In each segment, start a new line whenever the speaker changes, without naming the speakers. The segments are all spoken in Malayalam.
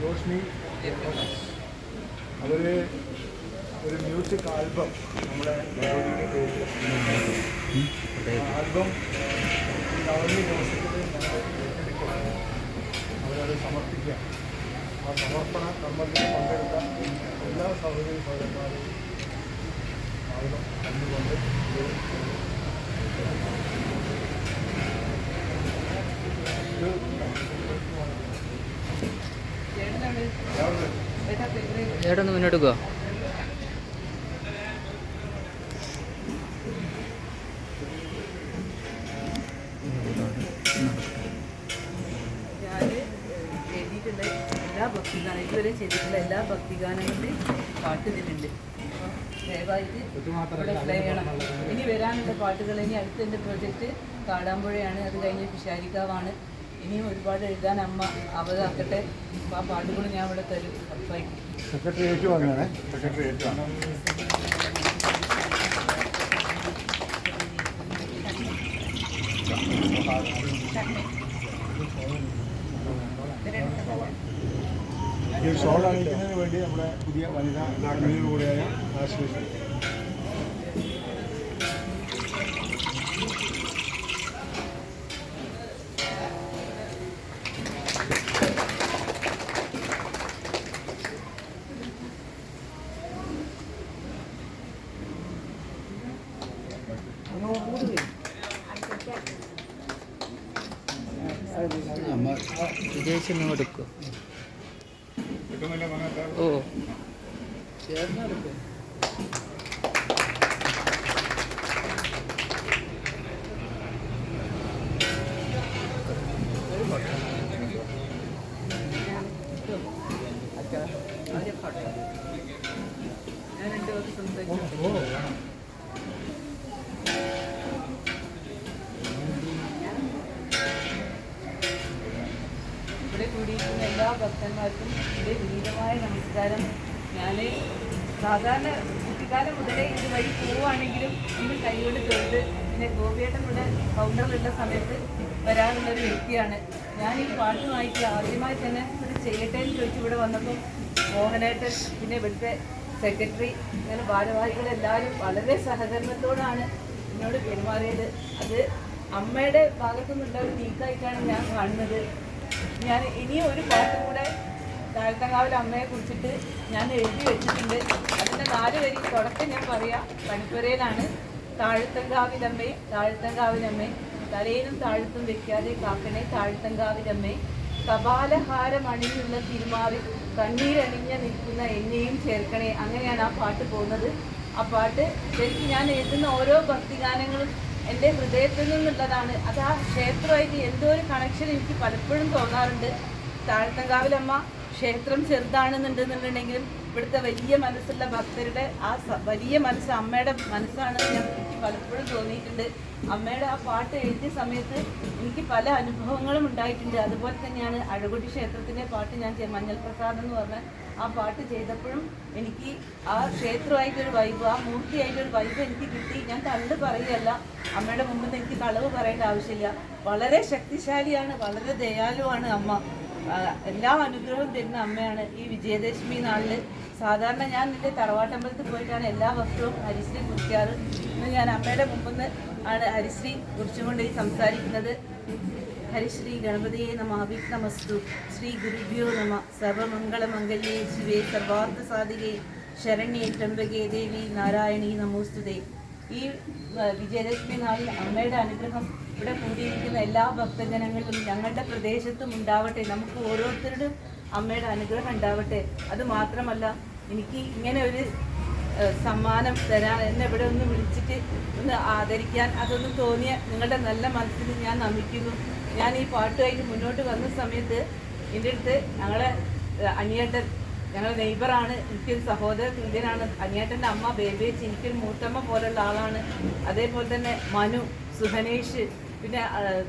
റോഷ്നി അവർ ഒരു മ്യൂസിക് ആൽബം നമ്മുടെ ആൽബം നവമി ദിവസത്തിൽ ഞങ്ങൾ ഏറ്റെടുക്കുക അവരത് സമർപ്പിക്കുക. ആ സമർപ്പണ കർമ്മത്തിൽ പങ്കെടുത്ത എല്ലാ സഹോദരി സഹോദരന്മാരും ആൽബം കണ്ടുകൊണ്ട്
ചേട്ടൊന്ന് മുന്നോട്ട് പോവാ.
ഞാൻ എഴുതിയിട്ടുള്ള എല്ലാ ഭക്തിഗാനം ഇതുവരെ ചെയ്തിട്ടുള്ള എല്ലാ ഭക്തിഗാനങ്ങളുടെയും പാട്ട് ഇതിലുണ്ട്. ദയവായിട്ട് ഇവിടെ പ്ലേ ചെയ്യണം. ഇനി വരാനുള്ള പാട്ടുകൾ ഇനി അടുത്തെൻ്റെ പ്രോജക്റ്റ് കാടാമ്പുഴയാണ്. അത് കഴിഞ്ഞ് പിഷാരിക്കാവാണ്. ഇനിയും ഒരുപാട് എഴുതാൻ അമ്മ അവതാക്കട്ടെ. ആ പാട്ടുകൾ ഞാൻ ഇവിടെ തരും. ഉറപ്പായിട്ട്
സെക്രട്ടേറിയറ്റ് വന്നേ. സെക്രട്ടേറിയറ്റ് വന്നു. ഈ ഷോൾ അണിയിക്കുന്നതിന് വേണ്ടി നമ്മുടെ പുതിയ വനിതാ നാഗരിക കൂടിയായ ആശ്ലേഷം
വിജയിച്ചൊന്നും കൊടുക്കും. ഓ
ഞാൻ 2 ദിവസം സംസാരിച്ചു. ഇവിടെ കൂടിയിരിക്കുന്ന എല്ലാ ഭക്തന്മാർക്കും എൻ്റെ വിനീതമായ നമസ്കാരം. ഞാൻ സാധാരണ കുട്ടിക്കാലം മുതലേ ഇത് വഴി പോവുകയാണെങ്കിലും ഇന്ന് കൈകൊണ്ട് തൊഴുത് പിന്നെ ഗോപിയേട്ടൻ ഇവിടെ കൗണ്ടറിലുള്ള സമയത്ത് വരാറുള്ളൊരു വ്യക്തിയാണ്. ഞാൻ ഈ പാട്ടുമായിട്ട് ആദ്യമായി തന്നെ ഇവിടെ ചെയ്യട്ടെ എന്ന് ചോദിച്ചു ഇവിടെ വന്നപ്പോൾ മോഹനേട്ടൻ പിന്നെ ഇവിടുത്തെ സെക്രട്ടറി അങ്ങനെ ഭാരവാഹികളെല്ലാവരും വളരെ സഹകരണത്തോടാണ് എന്നോട് പെരുമാറിയത്. അത് അമ്മയുടെ ഭാഗത്തുനിന്നുള്ള ഒരു നീക്കമായിട്ടാണ് ഞാൻ കാണുന്നത്. ഞാൻ ഇനിയും ഒരു പാട്ടും കൂടെ താഴ്ത്തങ്കാവിൽ അമ്മയെ കുറിച്ചിട്ട് ഞാൻ എഴുതി വെച്ചിട്ടുണ്ട്. അതിൻ്റെ 4 വരി തുടക്കം ഞാൻ പറയാം. പണിപ്പുരയിലാണ്. താഴ്ത്തങ്കാവിലമ്മേ താഴ്ത്തങ്കാവിലമ്മേ തലയിലും താഴ്ത്തും വെക്കാതെ കാക്കണേ താഴ്ത്തങ്കാവിലമ്മേ കപാലഹാരം അണിഞ്ഞുള്ള തിരുമാവിൽ കണ്ണീരണിഞ്ഞ നിൽക്കുന്ന എന്നെയും ചേർക്കണേ. അങ്ങനെയാണ് ആ പാട്ട് പോകുന്നത്. ആ പാട്ട് ശരിക്കും ഞാൻ എഴുതുന്ന ഓരോ ഭക്തിഗാനങ്ങളും എൻ്റെ ഹൃദയത്തിൽ നിന്നുള്ളതാണ്. അത് ആ ക്ഷേത്രമായിട്ട് എന്തോ ഒരു കണക്ഷൻ എനിക്ക് പലപ്പോഴും തോന്നാറുണ്ട്. താഴ്ത്തങ്കാവിലമ്മ ക്ഷേത്രം ചെറുതാണെന്നുണ്ടെന്നുണ്ടെങ്കിലും ഇവിടുത്തെ വലിയ മനസ്സുള്ള ഭക്തരുടെ ആ വലിയ മനസ്സ് അമ്മയുടെ മനസ്സാണെന്ന് എനിക്ക് പലപ്പോഴും തോന്നിയിട്ടുണ്ട്. അമ്മയുടെ ആ പാട്ട് എഴുതിയ സമയത്ത് എനിക്ക് പല അനുഭവങ്ങളും ഉണ്ടായിട്ടുണ്ട്. അതുപോലെ തന്നെയാണ് അഴകൊടി ക്ഷേത്രത്തിൻ്റെ പാട്ട് ഞാൻ മഞ്ഞൾ പ്രസാദം എന്ന് പറഞ്ഞ ആ പാട്ട് ചെയ്തപ്പോഴും എനിക്ക് ആ ക്ഷേത്രമായിട്ടൊരു വൈബ്, ആ മൂർത്തിയായിട്ടൊരു വൈബ് എനിക്ക് കിട്ടി. ഞാൻ കണ്ട് പറയുകയല്ല, അമ്മയുടെ മുമ്പിൽ എനിക്ക് കളവ് പറയേണ്ട ആവശ്യമില്ല. വളരെ ശക്തിശാലിയാണ്, വളരെ ദയാലുവാണ് അമ്മ. എല്ലാ അനുഗ്രഹവും തരുന്ന അമ്മയാണ്. ഈ വിജയദശമി നാളിൽ സാധാരണ ഞാൻ എൻ്റെ തറവാട്ടമ്പലത്തിൽ പോയിട്ടാണ് എല്ലാ വർഷവും ഹരിശ്രീ കുറിക്കാറ്. ഇന്ന് ഞാൻ അമ്മയുടെ മുമ്പിൽ നിന്ന് ആണ് ഹരിശ്രീ കുറിച്ചുകൊണ്ട് ഈ സംസാരിക്കുന്നത്. ഹരിശ്രീ ഗണപതിയെ നമ അവിഘ്നമസ്തു. ശ്രീ ഗുരുഭ്യോ നമ. സർവമംഗളമംഗല്യേ ശിവേ സർവാർത്ഥ സാധികേ ശരണ്യേ ത്രംബകേ ദേവി നാരായണീ നമോസ്തുതേ. ഈ വിജയദശമി നാളിൽ അമ്മയുടെ അനുഗ്രഹം ഇവിടെ കൂടിയിരിക്കുന്ന എല്ലാ ഭക്തജനങ്ങളിലും ഞങ്ങളുടെ പ്രദേശത്തും ഉണ്ടാവട്ടെ. നമുക്ക് ഓരോരുത്തരുടെയും അമ്മയുടെ അനുഗ്രഹം ഉണ്ടാവട്ടെ. അതുമാത്രമല്ല, എനിക്ക് ഇങ്ങനെ ഒരു സമ്മാനം തരാൻ, എന്നെ ഇവിടെ ഒന്ന് വിളിച്ചിട്ട് ഒന്ന് ആദരിക്കാൻ, അതൊന്നും തോന്നിയ നിങ്ങളുടെ നല്ല മനസ്സിന് ഞാൻ നമിക്കുന്നു. ഞാൻ ഈ പാട്ടുമായിട്ട് മുന്നോട്ട് വന്ന സമയത്ത് എൻ്റെ അടുത്ത് ഞങ്ങളെ അനിയേട്ടൻ, ഞങ്ങളുടെ നെയ്ബറാണ്, എനിക്കൊരു സഹോദര തുല്യനാണ്. അനിയേട്ടൻ്റെ അമ്മ ബേബേച്ചി എനിക്കൊരു മൂത്തമ്മ പോലുള്ള ആളാണ്. അതേപോലെ തന്നെ മനു, സുഹനേഷ്, പിന്നെ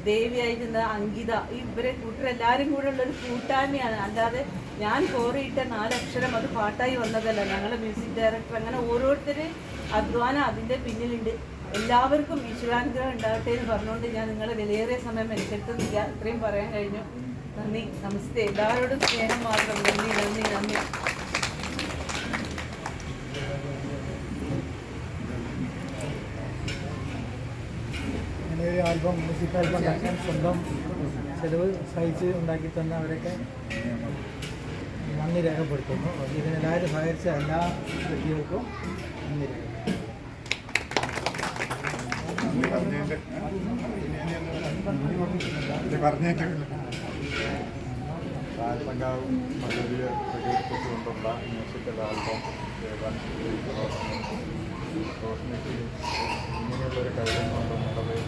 ദേവിയായിരുന്ന അങ്കിത, ഇവരെ കൂട്ടരെല്ലാവരും കൂടെ ഉള്ളൊരു കൂട്ടായ്മയാണ്. അല്ലാതെ ഞാൻ കോറിയിട്ട 4 അക്ഷരം അത് പാട്ടായി വന്നതല്ല. ഞങ്ങളുടെ മ്യൂസിക് ഡയറക്ടർ, അങ്ങനെ ഓരോരുത്തരും അധ്വാനം അതിൻ്റെ പിന്നിലുണ്ട്. എല്ലാവർക്കും ഈശ്വരാനുഗ്രഹം ഉണ്ടാകട്ടെ എന്ന് പറഞ്ഞുകൊണ്ട് ഞാൻ നിങ്ങളെ വിലയേറിയ സമയം എനിക്കെടുത്തുന്നില്ല. ഇത്രയും പറയാൻ കഴിഞ്ഞു. നന്ദി, നമസ്തേ. എല്ലാവരോടും സ്നേഹം മാത്രം. നന്ദി, നന്ദി, നന്ദി.
ഇങ്ങനെ ഒരു ആൽബം, മ്യൂസിക് ആൽബം ഉണ്ടാക്കാൻ സ്വന്തം ചെലവ് സഹിച്ച് ഉണ്ടാക്കി തന്ന അവരൊക്കെ നന്ദി രേഖപ്പെടുത്തുന്നു. ഇതിനെല്ലാവരും സഹകരിച്ച എല്ലാ വ്യക്തികൾക്കും നന്ദി
താരസംഘാവും മധുരിയെ പ്രകടിപ്പിച്ചുകൊണ്ടുള്ള മ്യൂസിക്കൽ ആൽബം റോഷ്നിക്ക് ഇങ്ങനെയുള്ളൊരു കഴിവ് കൊണ്ട് നിലവിൽ